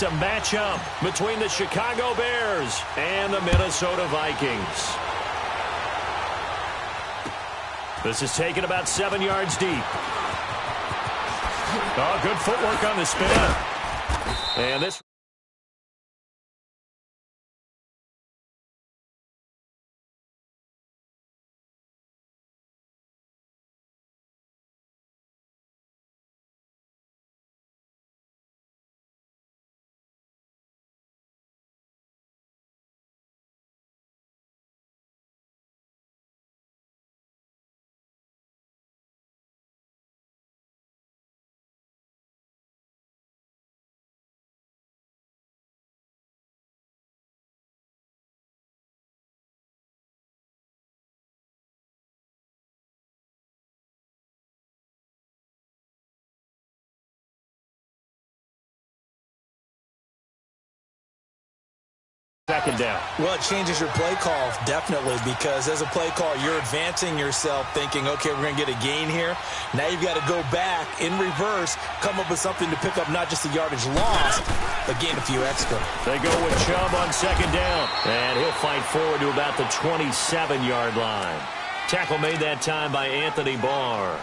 a matchup between the Chicago Bears and the Minnesota Vikings. This is taken about 7 yards deep. Oh, good footwork on the spin. And this... Second down. Well, it changes your play call, definitely, because as a play call, you're advancing yourself thinking, okay, we're going to get a gain here. Now you've got to go back in reverse, come up with something to pick up not just the yardage lost, but gain a few extra. They go with Chubb on second down, and he'll fight forward to about the 27-yard line. Tackle made that time by Anthony Barr.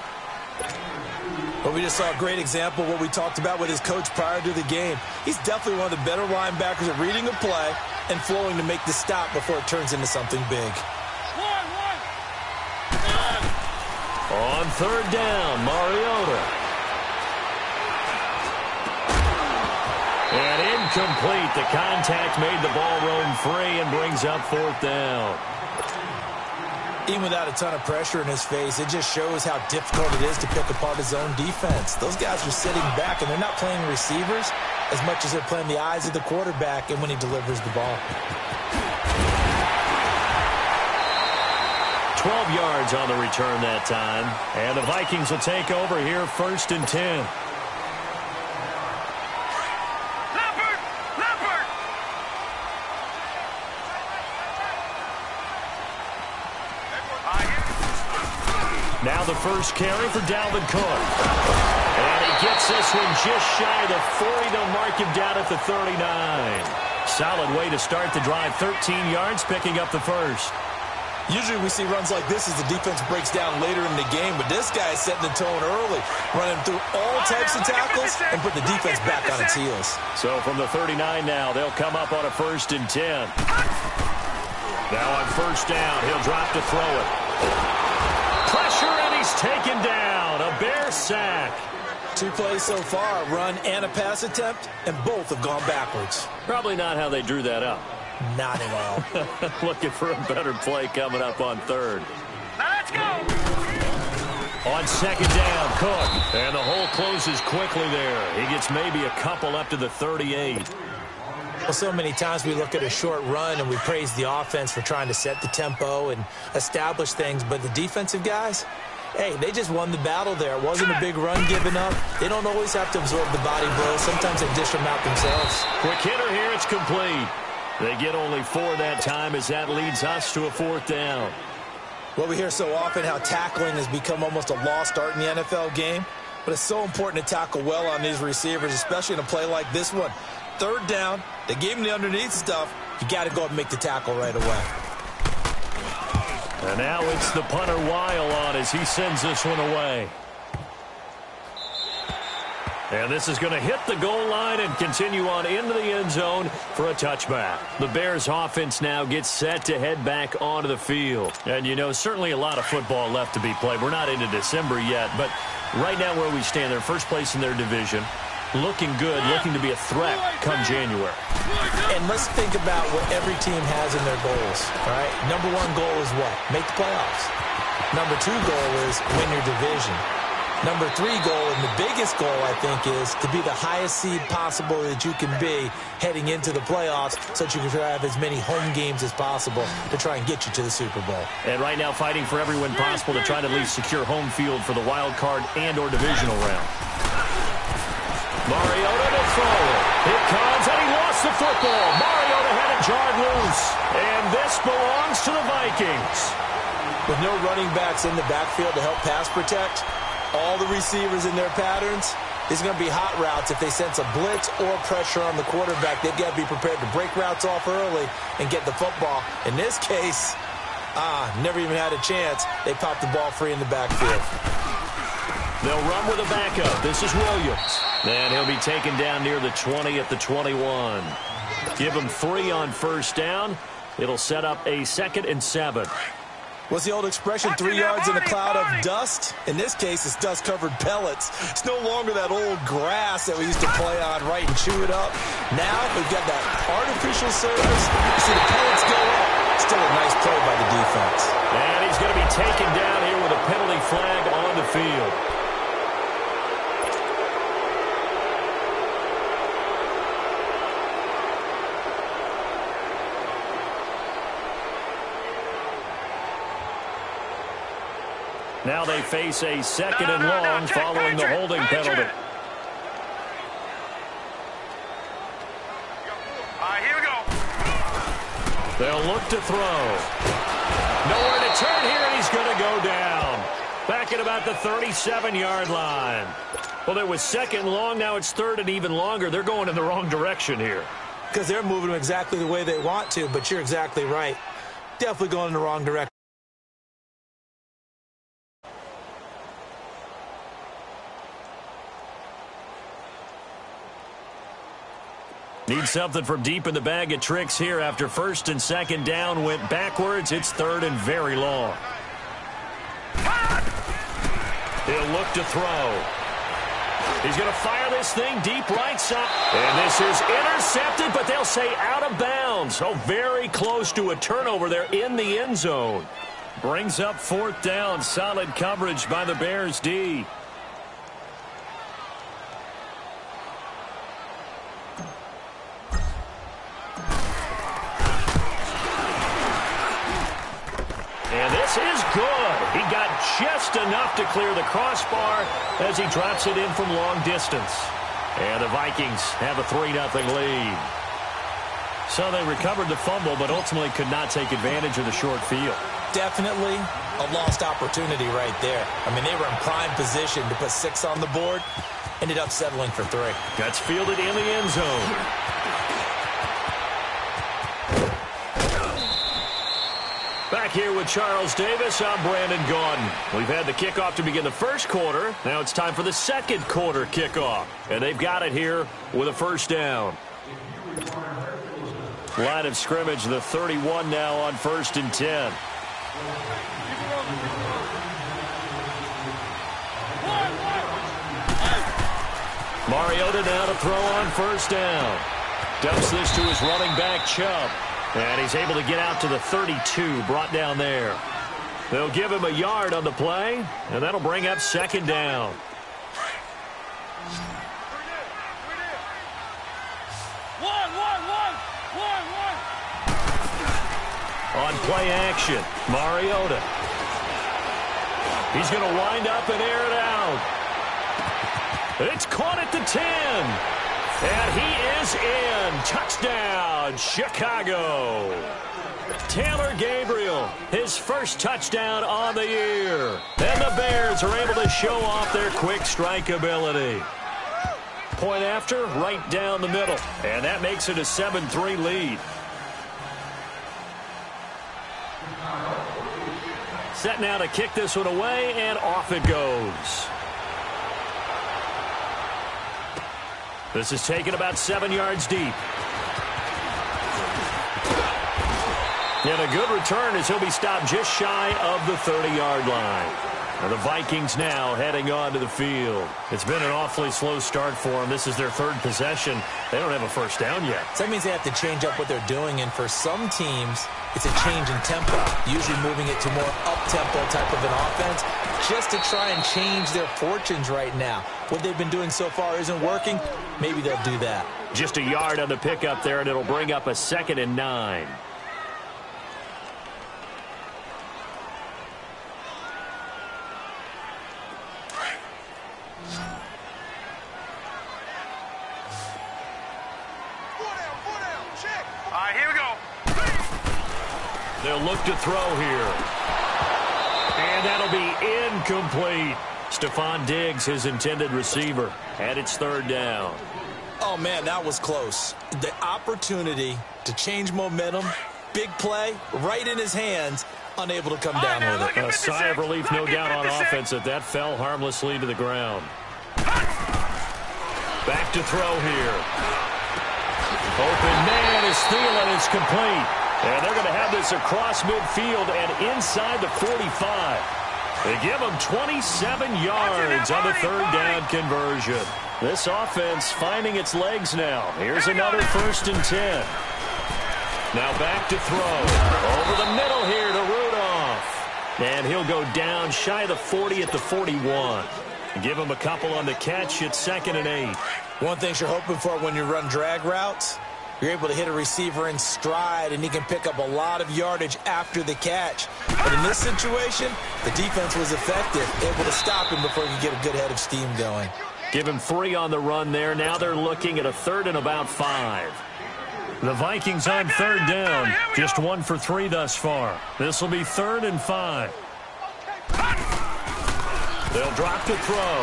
Well, we just saw a great example of what we talked about with his coach prior to the game. He's definitely one of the better linebackers at reading a play and flowing to make the stop before it turns into something big. On third down, Mariota. And incomplete. The contact made the ball roam free and brings up fourth down. Even without a ton of pressure in his face, it just shows how difficult it is to pick apart his own defense. Those guys are sitting back, and they're not playing receivers as much as they're playing the eyes of the quarterback and when he delivers the ball. 12 yards on the return that time. And the Vikings will take over here, 1st and 10. Now the first carry for Dalvin Cook. And he gets this one just shy of the 40. They'll mark him down at the 39. Solid way to start the drive. 13 yards, picking up the first. Usually we see runs like this as the defense breaks down later in the game, but this guy is setting the tone early, running through all types of tackles and put the defense back on its heels. So from the 39 now, they'll come up on a 1st and 10. Now on first down, he'll drop to throw it. Pressure, and he's taken down. A Bear sack. 2 plays so far, a run and a pass attempt, and both have gone backwards. Probably not how they drew that up. Not at all. Looking for a better play coming up on third. Now let's go. On second down, Cook. And the hole closes quickly there. He gets maybe a couple up to the 38. Well, so many times we look at a short run and we praise the offense for trying to set the tempo and establish things, but the defensive guys, hey, they just won the battle there. It wasn't a big run given up. They don't always have to absorb the body blows. Sometimes they dish them out themselves. Quick hitter here, it's complete. They get only 4 that time as that leads us to a 4th down. Well, we hear so often how tackling has become almost a lost art in the NFL game, but it's so important to tackle well on these receivers, especially in a play like this one. 3rd down, they gave him the underneath stuff. You got to go and make the tackle right away. And now it's the punter Weil on as he sends this one away. And this is going to hit the goal line and continue on into the end zone for a touchback. The Bears offense now gets set to head back onto the field. And, you know, certainly a lot of football left to be played. We're not into December yet, but right now where we stand, they're first place in their division. Looking good, looking to be a threat come January. And let's think about what every team has in their goals, all right? Number 1 goal is what? Make the playoffs. Number 2 goal is win your division. Number 3 goal, and the biggest goal, I think, is to be the highest seed possible that you can be heading into the playoffs so that you can have as many home games as possible to try and get you to the Super Bowl. And right now fighting for every win possible to try to at least secure home field for the wild card and or divisional round. Mariota to throw it. It comes, and he lost the football. Mariota had it jarred loose. And this belongs to the Vikings. With no running backs in the backfield to help pass protect, all the receivers in their patterns, These are going to be hot routes. If they sense a blitz or pressure on the quarterback, they've got to be prepared to break routes off early and get the football. In this case, never even had a chance. They popped the ball free in the backfield. They'll run with a backup. This is Williams. And he'll be taken down near the 20 at the 21. Give him 3 on first down. It'll set up a 2nd and 7. What's the old expression, 3 yards in a cloud of dust? In this case, it's dust-covered pellets. It's no longer that old grass that we used to play on, right, and chew it up. Now we've got that artificial surface. You see the pellets go up. Still a nice play by the defense. And he's going to be taken down here with a penalty flag on the field. Now they face a 2nd and long following the holding penalty. Here we go. They'll look to throw. Nowhere to turn here, and he's going to go down. Back at about the 37-yard line. Well, there was 2nd and long. Now it's 3rd and even longer. They're going in the wrong direction here. Because they're moving them exactly the way they want to, but you're exactly right. Definitely going in the wrong direction. Need something from deep in the bag of tricks here after 1st and 2nd down went backwards. It's 3rd and very long. He'll look to throw. He's going to fire this thing deep right side. And this is intercepted, but they'll say out of bounds. So very close to a turnover there in the end zone. Brings up 4th down. Solid coverage by the Bears D. And this is good. He got just enough to clear the crossbar as he drops it in from long distance. And the Vikings have a 3-0 lead. So they recovered the fumble, but ultimately could not take advantage of the short field. Definitely a lost opportunity right there. I mean, they were in prime position to put 6 on the board. Ended up settling for 3. That's fielded in the end zone. Back here with Charles Davis, I'm Brandon Gaudin. We've had the kickoff to begin the first quarter. Now it's time for the second quarter kickoff. And they've got it here with a first down. Line of scrimmage, the 31 now on 1st and 10. Mariota now to throw on 1st down. Dumps this to his running back, Chubb. And he's able to get out to the 32, brought down there. They'll give him a yard on the play, and that'll bring up 2nd down. On play action, Mariota. He's going to wind up and air it out. It's caught at the 10. And he is in. Touchdown, Chicago. Taylor Gabriel, his first touchdown on the year. And the Bears are able to show off their quick strike ability. Point after, right down the middle. And that makes it a 7-3 lead. Set now to kick this one away, and off it goes. This is taken about 7 yards deep. And a good return as he'll be stopped just shy of the 30-yard line. And the Vikings now heading on to the field. It's been an awfully slow start for them. This is their 3rd possession. They don't have a first down yet. So that means they have to change up what they're doing, and for some teams, it's a change in tempo, usually moving it to more up-tempo type of an offense, just to try and change their fortunes right now. What they've been doing so far isn't working. Maybe they'll do that. Just a yard on the pickup there, and it'll bring up a 2nd and 9. Here we go. They'll look to throw here. And that'll be incomplete. Stephon Diggs, his intended receiver, and it's third down. Oh, man, that was close. The opportunity to change momentum, big play, right in his hands, unable to come down with it. A sigh of relief, no doubt, on offense that fell harmlessly to the ground. Back to throw here. Open man is Thielen, is complete. And they're going to have this across midfield and inside the 45. They give them 27 yards on the third down conversion. This offense finding its legs now. Here's another 1st and 10. Now back to throw. Over the middle here to Rudolph. And he'll go down shy of the 40 at the 41. Give him a couple on the catch. It's 2nd and 8. One thing you're hoping for when you run drag routes, you're able to hit a receiver in stride, and he can pick up a lot of yardage after the catch. But in this situation, the defense was effective, able to stop him before he could get a good head of steam going. Give him 3 on the run there. Now they're looking at a 3rd and about 5. The Vikings on third down. Just 1 for 3 thus far. This will be 3rd and 5. They'll drop to throw.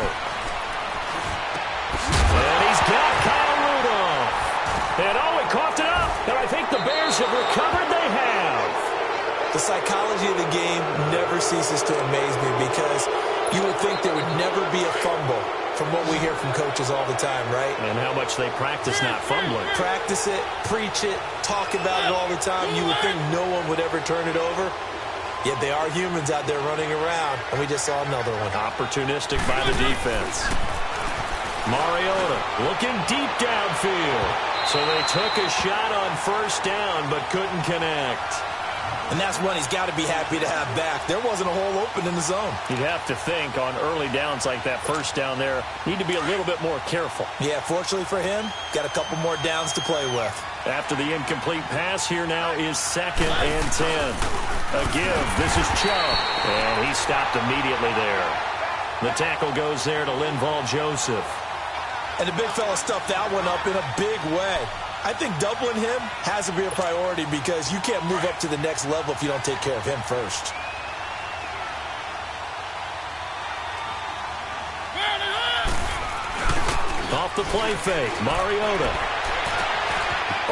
And he's got Kyle Rudolph. And he coughed it up. And I think the Bears have recovered. They have. The psychology of the game never ceases to amaze me because you would think there would never be a fumble from what we hear from coaches all the time, right? And how much they practice not fumbling. Practice it, preach it, talk about it all the time. You would think no one would ever turn it over. Yet they are humans out there running around, and we just saw another one. Opportunistic by the defense. Mariota looking deep downfield. So they took a shot on 1st down, but couldn't connect. And that's one he's got to be happy to have back. There wasn't a hole open in the zone. You'd have to think on early downs like that 1st down there, need to be a little bit more careful. Yeah, fortunately for him, got a couple more downs to play with. After the incomplete pass, here now is 2nd and 10. A give. This is Chubb. And he stopped immediately there. The tackle goes there to Linval Joseph. And the big fella stuffed that one up in a big way. I think doubling him has to be a priority because you can't move up to the next level if you don't take care of him first. Off the play fake, Mariota.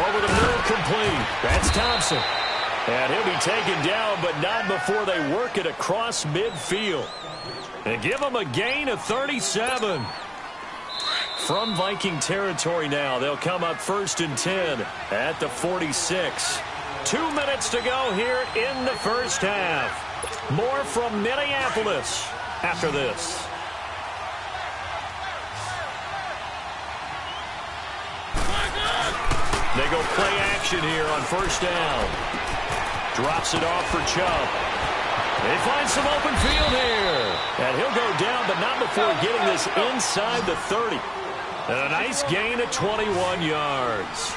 Over the middle, complete. That's Thompson. And he'll be taken down, but not before they work it across midfield. And give him a gain of 37. From Viking territory now, they'll come up 1st and 10 at the 46. 2 minutes to go here in the 1st half. More from Minneapolis after this. They go play action here on 1st down. Drops it off for Chubb. They find some open field here. And he'll go down, but not before getting this inside the 30. And a nice gain of 21 yards.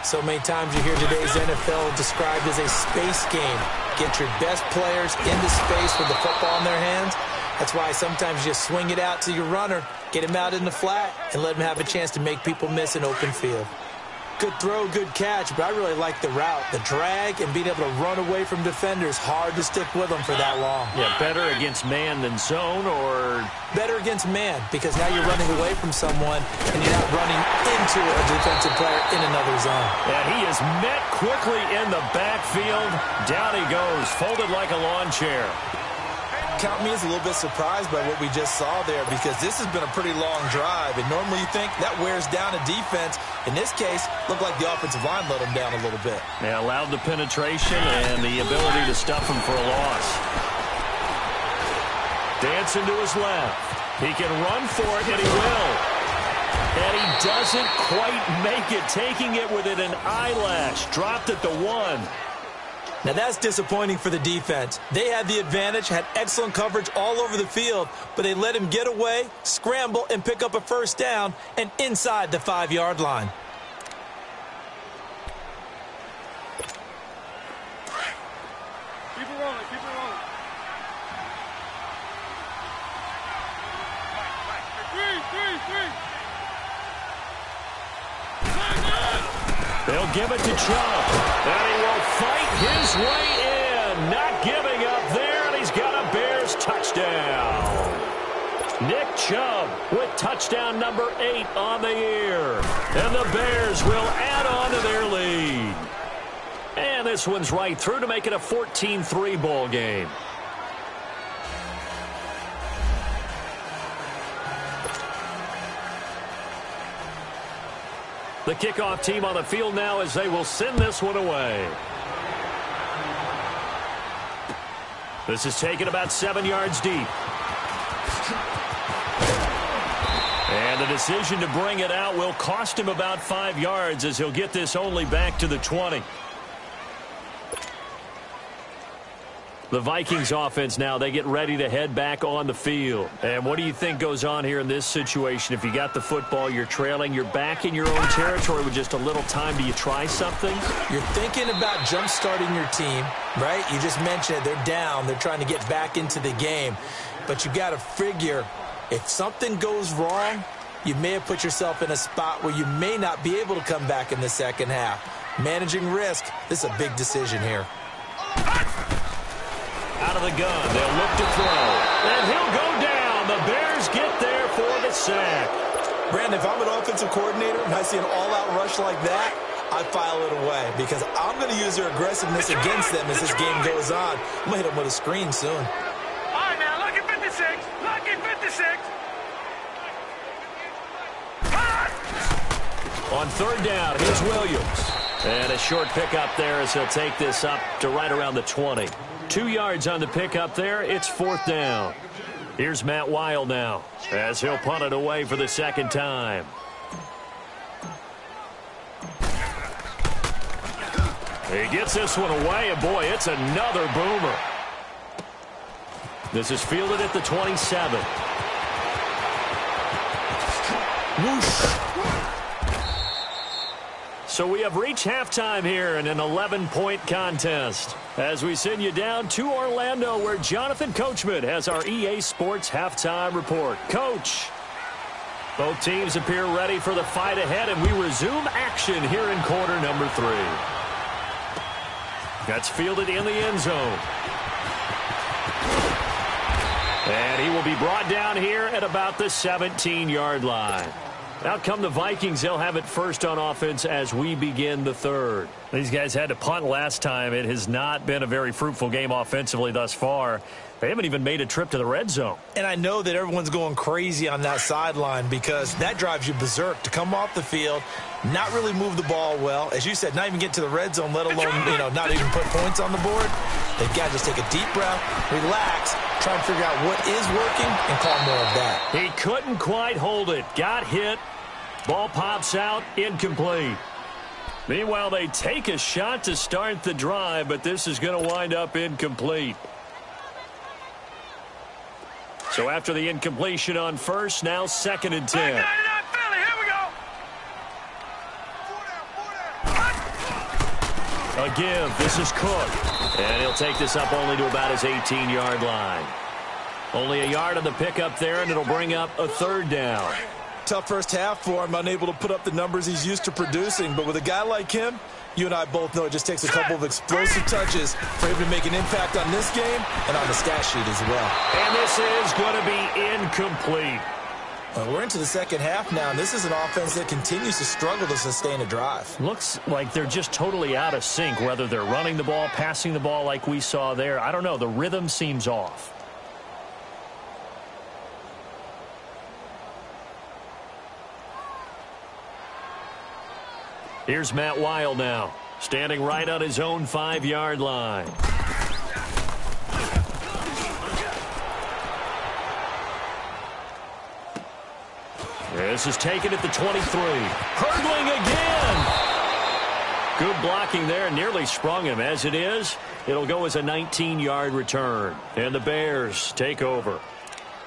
So many times you hear today's NFL described as a space game. Get your best players into space with the football in their hands. That's why sometimes you just swing it out to your runner, get him out in the flat, and let him have a chance to make people miss an open field. Good throw, good catch, but I really like the route, the drag, and being able to run away from defenders. Hard to stick with them for that long. Yeah, better against man than zone, or? Better against man, because now you're running away from someone, and you're not running into a defensive player in another zone. Yeah, he is met quickly in the backfield. Down he goes, folded like a lawn chair. Count me as a little bit surprised by what we just saw there because this has been a pretty long drive, and normally you think that wears down a defense. In this case, looked like the offensive line let him down a little bit. Yeah, allowed the penetration and the ability to stuff him for a loss. Dancing to his left. He can run for it, and he will. And he doesn't quite make it, taking it within an eyelash. Dropped at the 1. Now that's disappointing for the defense. They had the advantage, had excellent coverage all over the field, but they let him get away, scramble, and pick up a 1st down and inside the 5-yard line. Keep it rolling, keep it rolling. Three. They'll give it to Chubb. And he will fight his way in. Not giving up there, and he's got a Bears touchdown. Nick Chubb with touchdown number 8 on the year. And the Bears will add on to their lead. And this one's right through to make it a 14-3 ball game. The kickoff team on the field now as they will send this one away. This is taken about 7 yards deep. And the decision to bring it out will cost him about 5 yards as he'll get this only back to the 20. The Vikings offense now, they get ready to head back on the field. And what do you think goes on here in this situation? If you got the football, you're trailing, you're back in your own territory with just a little time. Do you try something? You're thinking about jump-starting your team, right? You just mentioned it. They're down. They're trying to get back into the game. But you got to figure, if something goes wrong, you may have put yourself in a spot where you may not be able to come back in the second half. Managing risk, this is a big decision here. Out of the gun, they'll look to throw. And he'll go down. The Bears get there for the sack. Brandon, if I'm an offensive coordinator and I see an all-out rush like that, I file it away because I'm going to use their aggressiveness against them as this game goes on. I'm going to hit them with a screen soon. All right, now, look at 56. Look at 56. On third down, here's Williams. And a short pickup there as he'll take this up to right around the 20. 2 yards on the pickup there. It's fourth down. Here's Matt Weil now as he'll punt it away for the second time. He gets this one away, and boy, it's another boomer. This is fielded at the 27. Whoosh. So we have reached halftime here in an 11-point contest as we send you down to Orlando where Jonathan Coachman has our EA Sports halftime report. Coach, both teams appear ready for the fight ahead, and we resume action here in quarter number 3. That's fielded in the end zone. And he will be brought down here at about the 17-yard line. Out come the Vikings. They'll have it first on offense as we begin the third. These guys had to punt last time. It has not been a very fruitful game offensively thus far. They haven't even made a trip to the red zone. And I know that everyone's going crazy on that sideline because that drives you berserk to come off the field, not really move the ball well. As you said, not even get to the red zone, let alone, not even put points on the board. They've got to just take a deep breath, relax, try and figure out what is working and call more of that. He couldn't quite hold it. Got hit. Ball pops out. Incomplete. Meanwhile, they take a shot to start the drive, but this is going to wind up incomplete. So after the incompletion on first, now second and 10. Here we go. A give. This is Cook. And he'll take this up only to about his 18-yard line. Only a yard on the pickup there, and it'll bring up a third down. Tough first half for him, unable to put up the numbers he's used to producing. But with a guy like him, you and I both know it just takes a couple of explosive touches for him to make an impact on this game and on the stat sheet as well. And this is going to be incomplete. Well, we're into the second half now, and this is an offense that continues to struggle to sustain a drive. Looks like they're just totally out of sync, whether they're running the ball, passing the ball like we saw there. I don't know. The rhythm seems off. Here's Matt Weil now, standing right on his own 5-yard line. This is taken at the 23. Hurdling again. Good blocking there. Nearly sprung him. As it is, it'll go as a 19-yard return. And the Bears take over.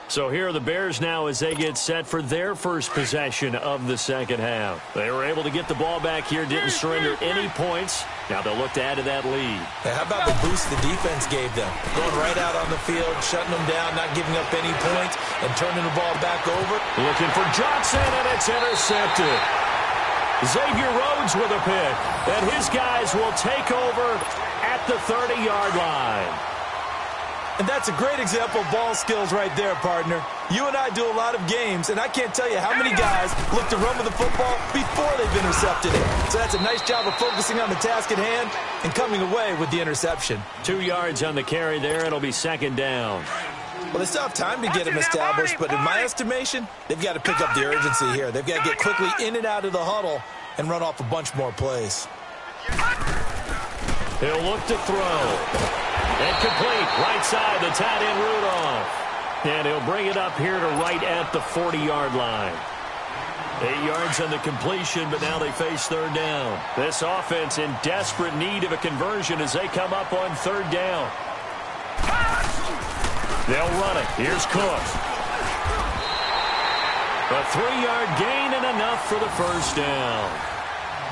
So here are the Bears now as they get set for their first possession of the second half. They were able to get the ball back here, didn't surrender any points. Now they'll look to add to that lead. Hey, how about the boost the defense gave them? Going right out on the field, shutting them down, not giving up any points, and turning the ball back over. Looking for Johnson, and it's intercepted. Xavier Rhodes with a pick, and his guys will take over at the 30-yard line. And that's a great example of ball skills right there, partner. You and I do a lot of games, and I can't tell you how many guys look to run with the football before they've intercepted it. So that's a nice job of focusing on the task at hand and coming away with the interception. 2 yards on the carry there. It'll be second down. Well, they still have time to get him established, but in my estimation, they've got to pick up the urgency here. They've got to get quickly in and out of the huddle and run off a bunch more plays. He'll look to throw. Incomplete. Right side, the tight end Rudolph. And he'll bring it up here to right at the 40-yard line. 8 yards on the completion, but now they face third down. This offense in desperate need of a conversion as they come up on third down. They'll run it. Here's Cook. A 3-yard gain and enough for the first down.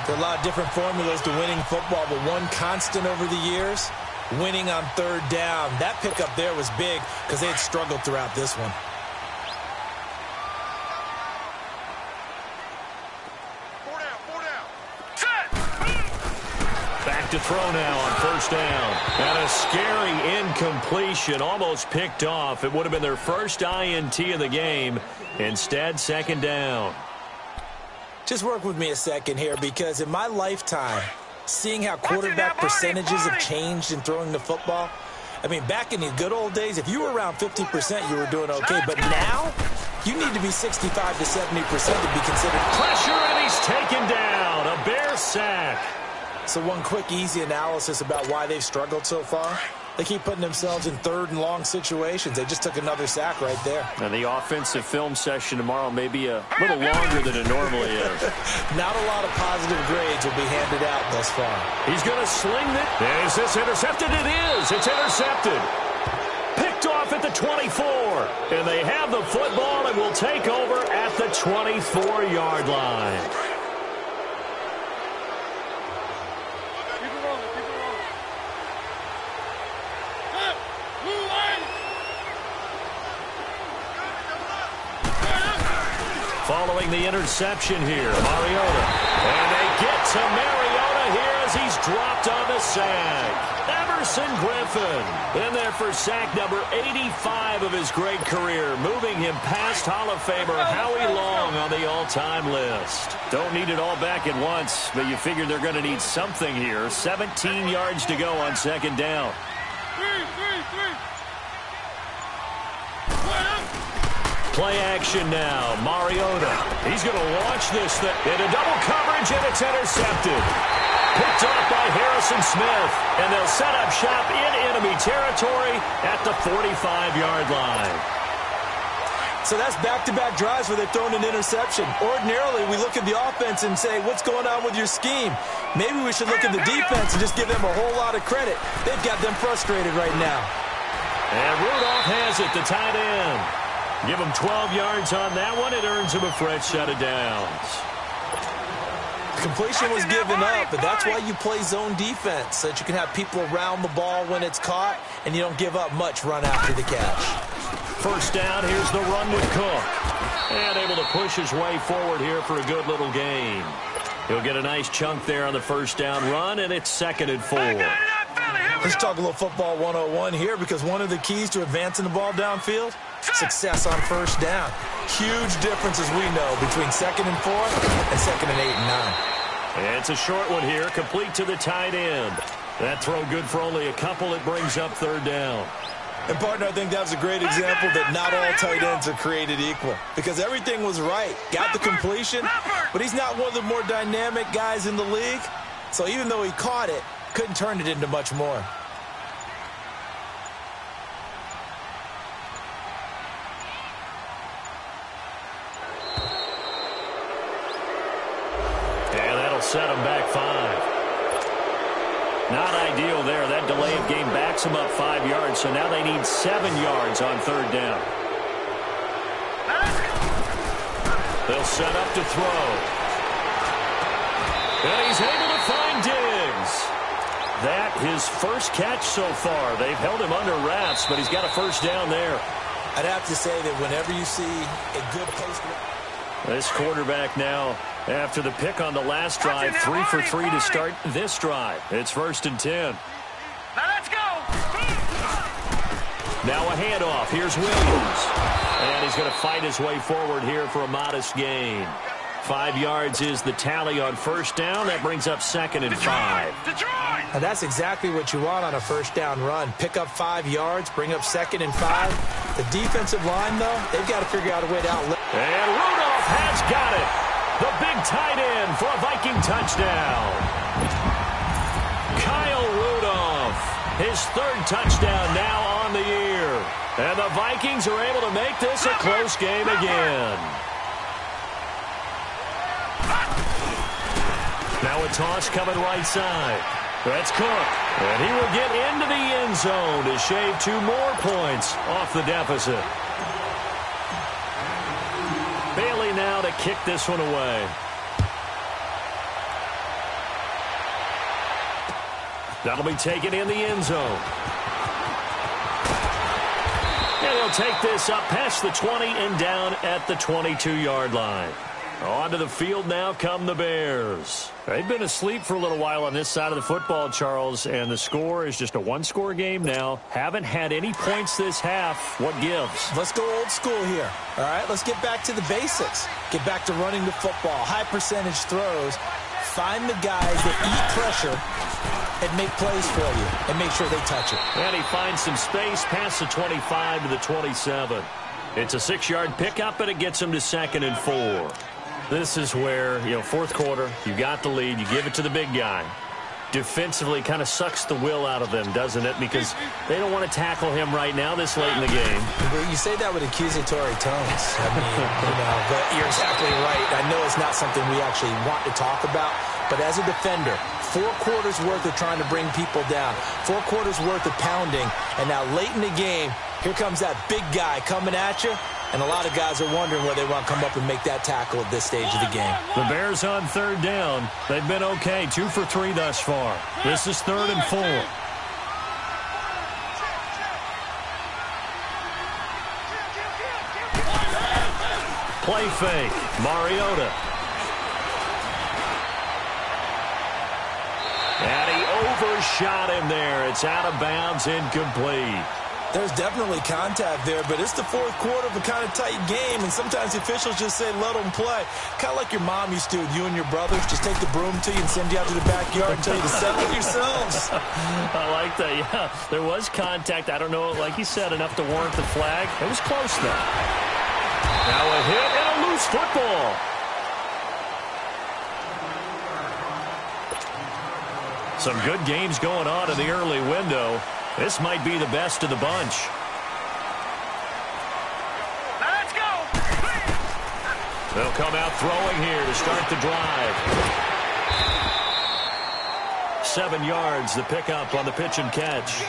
There are a lot of different formulas to winning football, but one constant over the years, winning on third down. That pickup there was big because they had struggled throughout this one. Back to throw now on first down. And a scary incompletion, almost picked off. It would have been their first INT of the game. Instead, second down. Just work with me a second here, because in my lifetime, seeing how quarterback percentages have changed in throwing the football, I mean, back in the good old days, if you were around 50%, you were doing okay. But now, you need to be 65 to 70% to be considered. Pressure, and he's taken down. A Bear sack. So one quick, easy analysis about why they've struggled so far. They keep putting themselves in third and long situations. They just took another sack right there. And the offensive film session tomorrow may be a little longer than it normally is. Not a lot of positive grades will be handed out thus far. He's going to sling it. Is this intercepted? It is. It's intercepted. Picked off at the 24. And they have the football and will take over at the 24-yard line. Following the interception here, Mariota. And they get to Mariota here as he's dropped on the sack. Everson Griffin in there for sack number 85 of his great career, moving him past Hall of Famer Howie Long on the all-time list. Don't need it all back at once, but you figure they're going to need something here. 17 yards to go on second down. Play action now. Mariota. He's going to launch this thing into double coverage, and it's intercepted. Picked off by Harrison Smith, and they'll set up shop in enemy territory at the 45-yard line. So that's back-to-back drives where they've thrown an interception. Ordinarily, we look at the offense and say, what's going on with your scheme? Maybe we should look at the defense and just give them a whole lot of credit. They've got them frustrated right now. And Rudolph has it, the tight end. Give him 12 yards on that one. It earns him a fresh set of downs. Completion was given up, but that's why you play zone defense, so that you can have people around the ball when it's caught, and you don't give up much run after the catch. First down, here's the run with Cook. And able to push his way forward here for a good little gain. He'll get a nice chunk there on the first down run, and it's 2nd and 4. Let's talk a little football 101 here, because one of the keys to advancing the ball downfield, success on first down. Huge difference, as we know, between 2nd and 4 and 2nd and 8 and 9. And it's a short one here, complete to the tight end. That throw good for only a couple. It brings up third down. And, partner, I think that was a great example that not all tight ends are created equal, because everything was right. Got the completion, but he's not one of the more dynamic guys in the league. So even though he caught it, couldn't turn it into much more. Set him back 5. Not ideal there. That delay of game backs him up 5 yards, so now they need 7 yards on third down. They'll set up to throw. And he's able to find Diggs. That his first catch so far. They've held him under wraps, but he's got a first down there. I'd have to say that whenever you see a good post. This quarterback now, after the pick on the last drive, 3 for 3 to start this drive. It's 1st and 10. Now let's go. Now a handoff. Here's Williams. And he's going to fight his way forward here for a modest gain. 5 yards is the tally on first down. That brings up 2nd and 5. Now that's exactly what you want on a first down run. Pick up 5 yards, bring up 2nd and 5. The defensive line, though, they've got to figure out a way to outlet. And Rudolph has got it. The big tight end for a Viking touchdown. Kyle Rudolph, his 3rd touchdown now on the year. And the Vikings are able to make this a close game again. Now a toss coming right side. That's Cook. And he will get into the end zone to shave 2 more points off the deficit. Bailey now to kick this one away. That'll be taken in the end zone. And he'll take this up past the 20 and down at the 22-yard line. Onto the field now come the Bears. They've been asleep for a little while on this side of the football, Charles, and the score is just a 1-score game now. Haven't had any points this half. What gives? Let's go old school here. All right, let's get back to the basics. Get back to running the football, high percentage throws. Find the guys that eat pressure and make plays for you and make sure they touch it. And he finds some space past the 25 to the 27. It's a 6-yard pickup, and it gets him to 2nd and 4. This is where, fourth quarter, you got the lead, you give it to the big guy. Defensively kind of sucks the will out of them, doesn't it? Because they don't want to tackle him right now this late in the game. You say that with accusatory tones. I mean, but you're exactly right. I know it's not something we actually want to talk about, but as a defender, 4 quarters worth of trying to bring people down, 4 quarters worth of pounding, and now late in the game, here comes that big guy coming at you. And a lot of guys are wondering whether they want to come up and make that tackle at this stage of the game. The Bears on 3rd down. They've been okay, 2 for 3 thus far. This is 3rd and 4. Play fake. Mariota. And he overshot him there. It's out of bounds, incomplete. There's definitely contact there, but it's the 4th quarter of a kind of tight game, and sometimes the officials just say, let them play. Kind of like your mom used to with you and your brothers. Just take the broom to you and send you out to the backyard and tell you to settle it yourselves. I like that, yeah. There was contact. I don't know, like you said, enough to warrant the flag. It was close, though. Now a hit and a loose football. Some good games going on in the early window. This might be the best of the bunch. Let's go! They'll come out throwing here to start the drive. 7 yards, the pickup on the pitch and catch.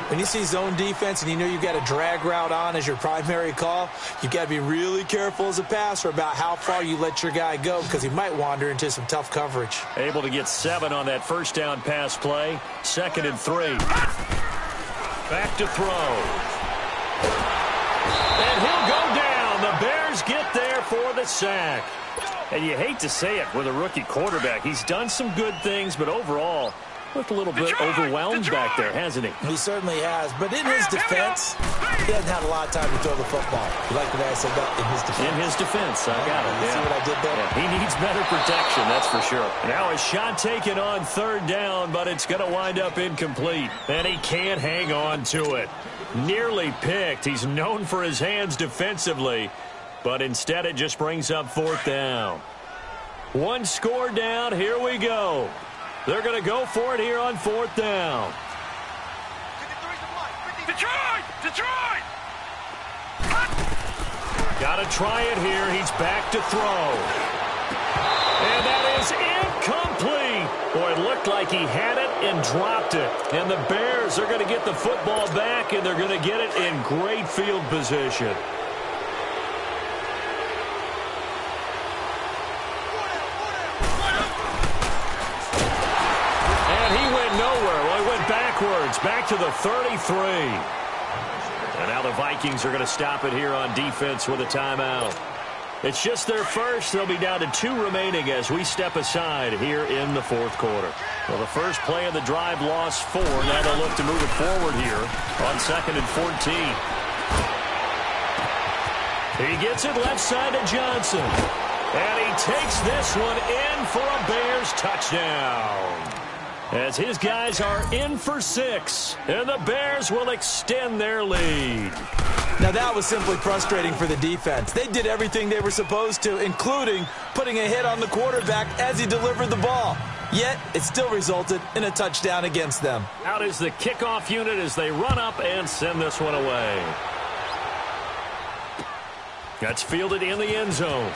When you see zone defense and you know you've got a drag route on as your primary call, you've got to be really careful as a passer about how far you let your guy go because he might wander into some tough coverage. Able to get 7 on that first down pass play. 2nd and 3. Back to throw. And he'll go down. The Bears get there for the sack. And you hate to say it with a rookie quarterback. He's done some good things, but overall, looked a little bit overwhelmed back there, hasn't he? He certainly has. But in his defense, he hasn't had a lot of time to throw the football. You like the way I said that? In his defense. In his defense, I got it. You see what I did there? Yeah, he needs better protection, that's for sure. Now a shot taken on 3rd down, but it's going to wind up incomplete. And he can't hang on to it. Nearly picked. He's known for his hands defensively, but instead it just brings up 4th down. 1 score down. Here we go. They're going to go for it here on 4th down. Detroit! Detroit! Got to try it here. He's back to throw. And that is incomplete. Boy, it looked like he had it and dropped it. And the Bears are going to get the football back, and they're going to get it in great field position. Backwards, back to the 33. And now the Vikings are going to stop it here on defense with a timeout. It's just their first. They'll be down to 2 remaining as we step aside here in the fourth quarter. Well, the first play of the drive lost 4. Now they'll look to move it forward here on 2nd and 14. He gets it left side to Johnson. And he takes this one in for a Bears touchdown. As his guys are in for 6. And the Bears will extend their lead. Now that was simply frustrating for the defense. They did everything they were supposed to, including putting a hit on the quarterback as he delivered the ball. Yet, it still resulted in a touchdown against them. Out is the kickoff unit as they run up and send this one away. That's fielded in the end zone.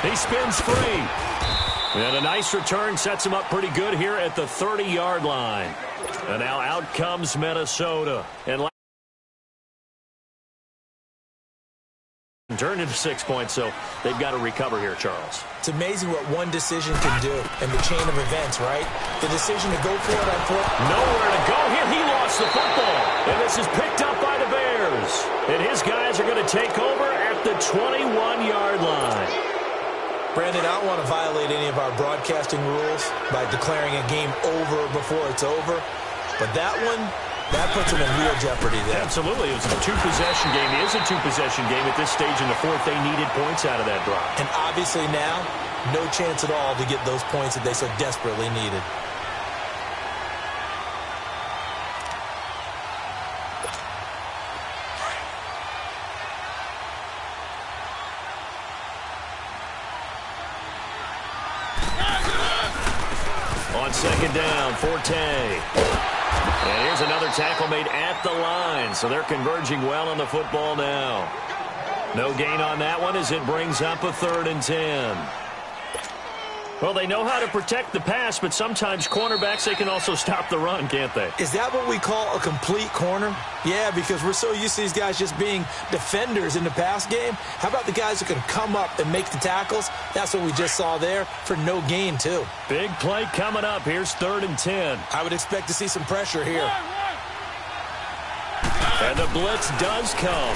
He spins free. And a nice return sets him up pretty good here at the 30-yard line. And now out comes Minnesota. And turned into 6 points, so they've got to recover here, Charles. It's amazing what one decision can do in the chain of events, right? The decision to go for it on 4th. Nowhere to go here. He lost the football. And this is picked up by the Bears. And his guys are going to take over at the 21-yard line. Brandon, I don't want to violate any of our broadcasting rules by declaring a game over before it's over. But that one, that puts them in real jeopardy there. Absolutely. It was a 2-possession game. It is a 2-possession game at this stage in the fourth. They needed points out of that drive. And obviously now, no chance at all to get those points that they so desperately needed. On 2nd down, Forte. And here's another tackle made at the line, so they're converging well on the football now. No gain on that one as it brings up a 3rd and 10. Well, they know how to protect the pass, but sometimes cornerbacks, they can also stop the run, can't they? Is that what we call a complete corner? Yeah, because we're so used to these guys just being defenders in the pass game. How about the guys who can come up and make the tackles? That's what we just saw there for no gain, too. Big play coming up. Here's 3rd and 10. I would expect to see some pressure here. And the blitz does come.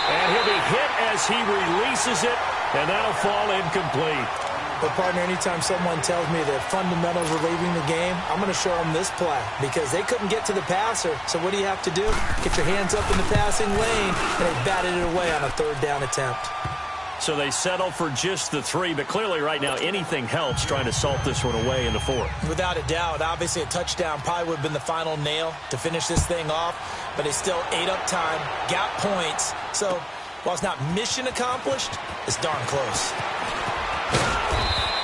And he'll be hit as he releases it. And that'll fall incomplete. But, partner, anytime someone tells me that fundamentals are leaving the game, I'm going to show them this play because they couldn't get to the passer. So what do you have to do? Get your hands up in the passing lane, and they batted it away on a 3rd down attempt. So they settle for just the 3, but clearly right now anything helps trying to salt this one away in the 4th. Without a doubt, obviously a touchdown probably would have been the final nail to finish this thing off, but it still ate up time, got points. So while it's not mission accomplished, it's darn close.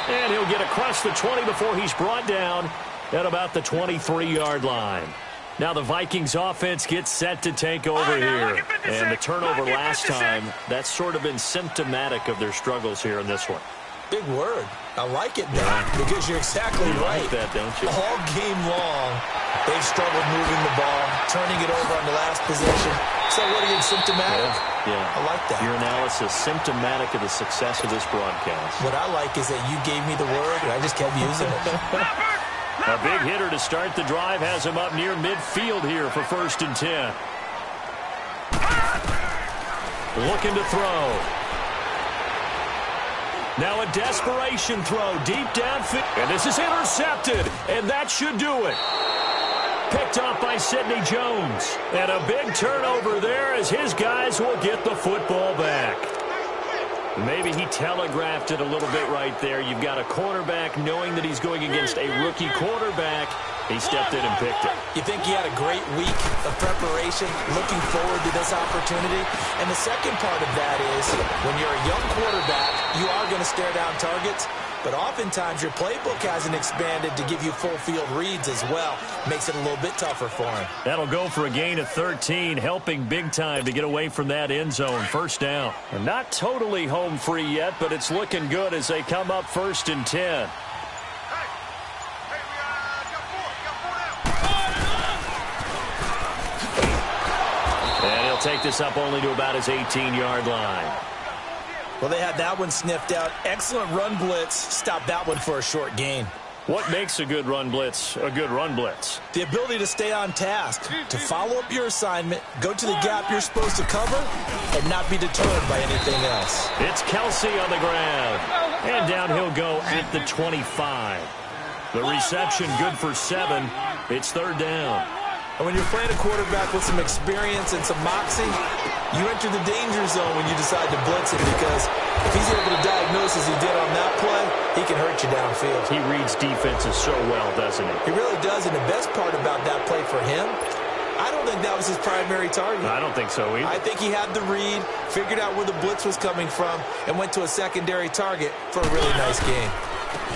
And he'll get across the 20 before he's brought down at about the 23-yard line. Now the Vikings offense gets set to take over here. And the turnover last time, that's sort of been symptomatic of their struggles here in this one. Big word. I like it, Dan, because you're exactly right. You like that, don't you? All game long, they've struggled moving the ball, turning it over on the last possession. So what are you, symptomatic? Yeah. I like that. Your analysis, symptomatic of the success of this broadcast. What I like is that you gave me the word, and I just kept using it. A big hitter to start the drive has him up near midfield here for 1st and 10. Looking to throw. Now a desperation throw deep downfield. And this is intercepted. And that should do it. Picked off by Sidney Jones. And a big turnover there as his guys will get the football back. Maybe he telegraphed it a little bit right there. You've got a cornerback knowing that he's going against a rookie quarterback. He stepped in and picked it. You think he had a great week of preparation, looking forward to this opportunity? And the second part of that is when you're a young quarterback, you are going to stare down targets. But oftentimes your playbook hasn't expanded to give you full field reads as well. Makes it a little bit tougher for him. That'll go for a gain of 13, helping big time to get away from that end zone. 1st down. And not totally home free yet, but it's looking good as they come up 1st and 10. And he'll take this up only to about his 18-yard line. Well, they had that one sniffed out. Excellent run blitz. Stopped that one for a short gain. What makes a good run blitz a good run blitz? The ability to stay on task, to follow up your assignment, go to the gap you're supposed to cover, and not be deterred by anything else. It's Kelsey on the ground. And down he'll go at the 25. The reception good for 7. It's third down. And when you're playing a quarterback with some experience and some moxie, you enter the danger zone when you decide to blitz him, because if he's able to diagnose as he did on that play, he can hurt you downfield. He reads defenses so well, doesn't he? He really does, and the best part about that play for him, I don't think that was his primary target. I don't think so either. I think he had the read, figured out where the blitz was coming from, and went to a secondary target for a really nice game.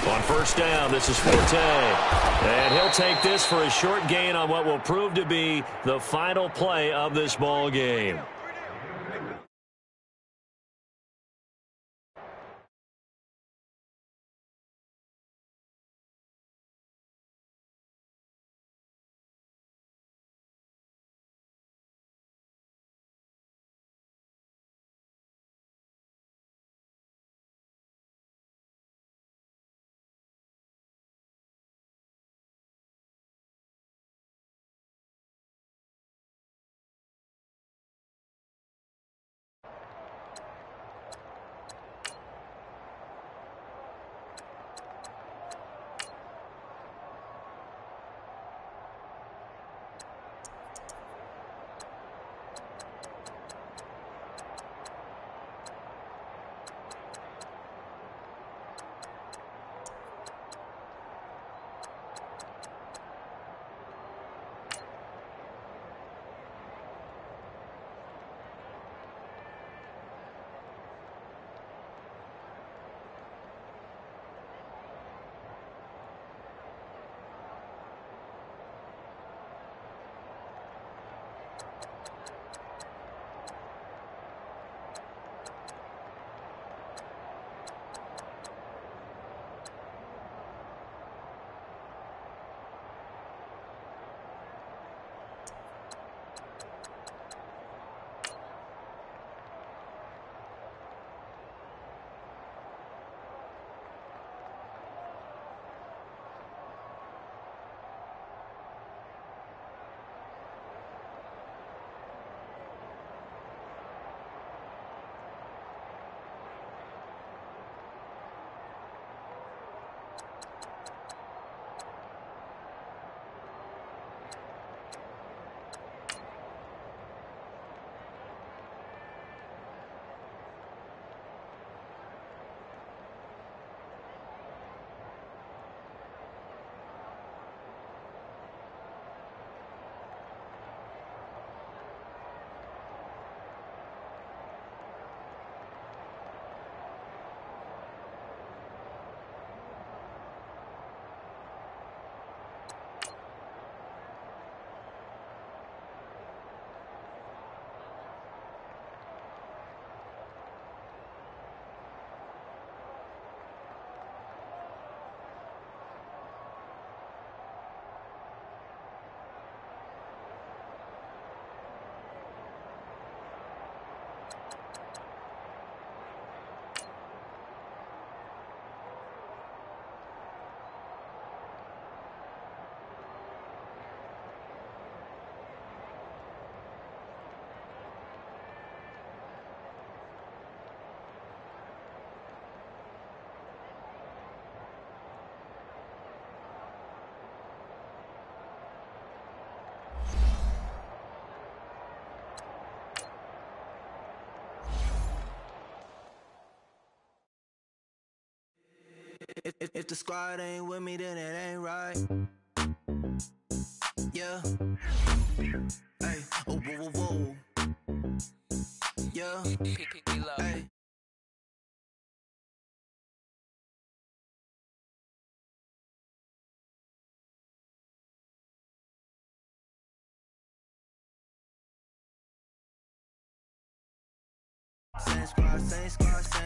On first down, this is Forte. And he'll take this for a short gain on what will prove to be the final play of this ball game. If the squad ain't with me, then it ain't right. Yeah. Hey. Oh, whoa, whoa, whoa. Yeah. Hey. Same squad, same squad, same